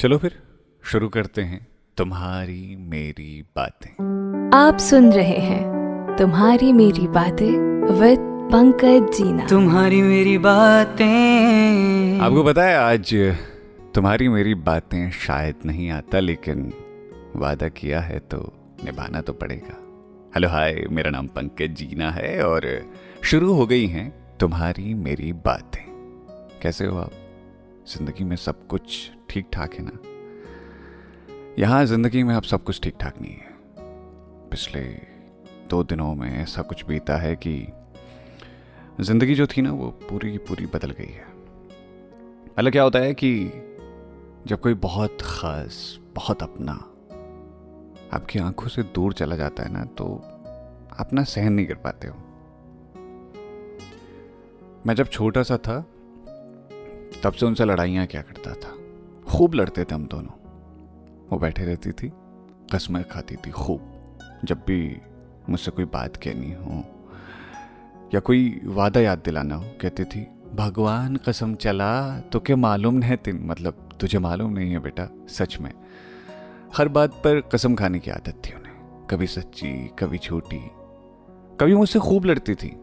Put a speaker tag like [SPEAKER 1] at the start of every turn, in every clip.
[SPEAKER 1] चलो फिर शुरू करते हैं तुम्हारी मेरी बातें।
[SPEAKER 2] आप सुन रहे हैं तुम्हारी मेरी बातें विद पंकज जीना।
[SPEAKER 3] तुम्हारी मेरी बातें।
[SPEAKER 1] आपको पता है आज तुम्हारी मेरी बातें शायद नहीं आता, लेकिन वादा किया है तो निभाना तो पड़ेगा। हेलो हाय, मेरा नाम पंकज जीना है और शुरू हो गई हैं तुम्हारी मेरी बातें। कैसे हो आप? जिंदगी में सब कुछ ठीक ठाक है ना? यहाँ जिंदगी में अब सब कुछ ठीक ठाक नहीं है। पिछले 2 दिनों में ऐसा कुछ बीता है कि जिंदगी जो थी ना वो पूरी की पूरी बदल गई है। मतलब क्या होता है कि जब कोई बहुत खास, बहुत अपना आपकी आंखों से दूर चला जाता है ना, तो आप ना सहन नहीं कर पाते हो। मैं जब छोटा सा था तब से उनसे लड़ाइयाँ क्या करता था, खूब लड़ते थे हम दोनों। वो बैठे रहती थी, कसमें खाती थी खूब। जब भी मुझसे कोई बात कहनी हो या कोई वादा याद दिलाना हो, कहती थी भगवान कसम चला तो क्या मालूम नहीं तीन, मतलब तुझे मालूम नहीं है बेटा। सच में हर बात पर कसम खाने की आदत थी उन्हें, कभी सच्ची कभी झूठी। कभी मुझसे खूब लड़ती थी,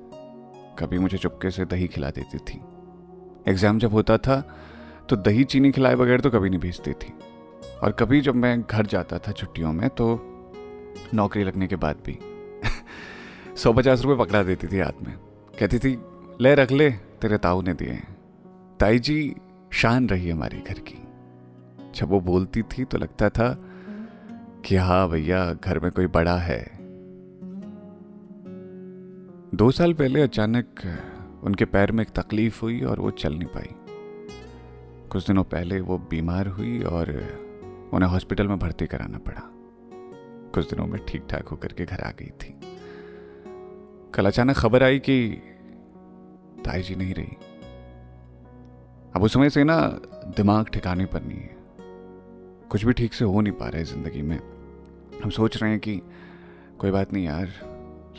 [SPEAKER 1] कभी मुझे चुपके से दही खिला देती थी। एग्जाम जब होता था तो दही चीनी खिलाए बगैर तो कभी नहीं भेजती थी। और कभी जब मैं घर जाता था छुट्टियों में तो नौकरी लगने के बाद भी 150 रुपये पकड़ा देती थी हाथ में। कहती थी ले रख ले, तेरे ताऊ ने दिए हैं। ताई जी शान रही हमारे घर की। जब वो बोलती थी तो लगता था कि हाँ भैया, घर में कोई बड़ा है। 2 साल पहले अचानक उनके पैर में एक तकलीफ हुई और वो चल नहीं पाई। कुछ दिनों पहले वो बीमार हुई और उन्हें हॉस्पिटल में भर्ती कराना पड़ा। कुछ दिनों में ठीक ठाक होकर के घर आ गई थी। कल अचानक खबर आई कि ताई जी नहीं रही। अब उस समय से ना दिमाग ठिकाने पर नहीं है, कुछ भी ठीक से हो नहीं पा रहा है जिंदगी में। हम सोच रहे हैं कि कोई बात नहीं यार,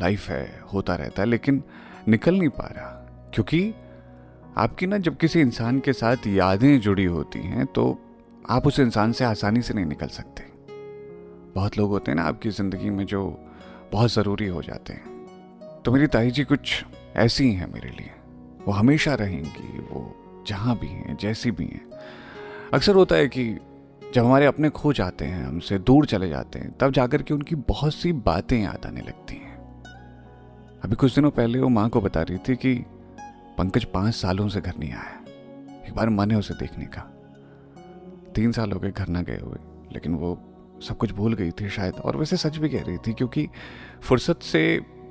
[SPEAKER 1] लाइफ है, होता रहता है, लेकिन निकल नहीं पा रहा। क्योंकि आपकी ना जब किसी इंसान के साथ यादें जुड़ी होती हैं तो आप उस इंसान से आसानी से नहीं निकल सकते। बहुत लोग होते हैं ना आपकी ज़िंदगी में जो बहुत ज़रूरी हो जाते हैं। तो मेरी ताई जी कुछ ऐसी ही हैं मेरे लिए। वो हमेशा रहेंगी, वो जहाँ भी हैं, जैसी भी हैं। अक्सर होता है कि जब हमारे अपने खो जाते हैं, हमसे दूर चले जाते हैं, तब जाकर के उनकी बहुत सी बातें याद आने लगती हैं। अभी कुछ दिनों पहले वो माँ को बता रही थी कि पंकज 5 सालों से घर नहीं आया। एक बार मन है उसे देखने का। 3 साल हो गए घर ना गए हुए, लेकिन वो सब कुछ भूल गई थी शायद। और वैसे सच भी कह रही थी, क्योंकि फुर्सत से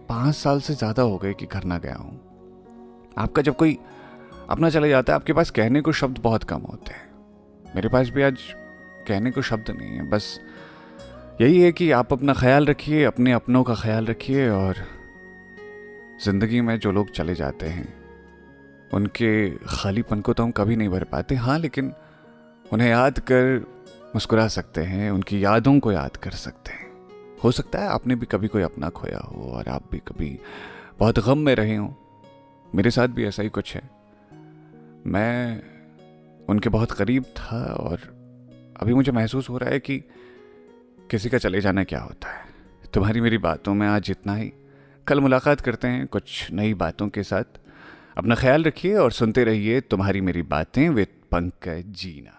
[SPEAKER 1] 5 साल से ज़्यादा हो गए कि घर ना गया हूँ। आपका जब कोई अपना चले जाता है, आपके पास कहने को शब्द बहुत कम होते हैं। मेरे पास भी आज कहने को शब्द नहीं है। बस यही है कि आप अपना ख्याल रखिए, अपने अपनों का ख्याल रखिए। और ज़िंदगी में जो लोग चले जाते हैं उनके खालीपन को तो हम कभी नहीं भर पाते। हाँ, लेकिन उन्हें याद कर मुस्कुरा सकते हैं, उनकी यादों को याद कर सकते हैं। हो सकता है आपने भी कभी कोई अपना खोया हो और आप भी कभी बहुत गम में रहे हो। मेरे साथ भी ऐसा ही कुछ है। मैं उनके बहुत करीब था और अभी मुझे महसूस हो रहा है कि किसी का चले जाना क्या होता है। तुम्हारी मेरी बातों में आज इतना ही। कल मुलाकात करते हैं कुछ नई बातों के साथ। अपना ख्याल रखिए और सुनते रहिए तुम्हारी मेरी बातें विद पंकज जीना।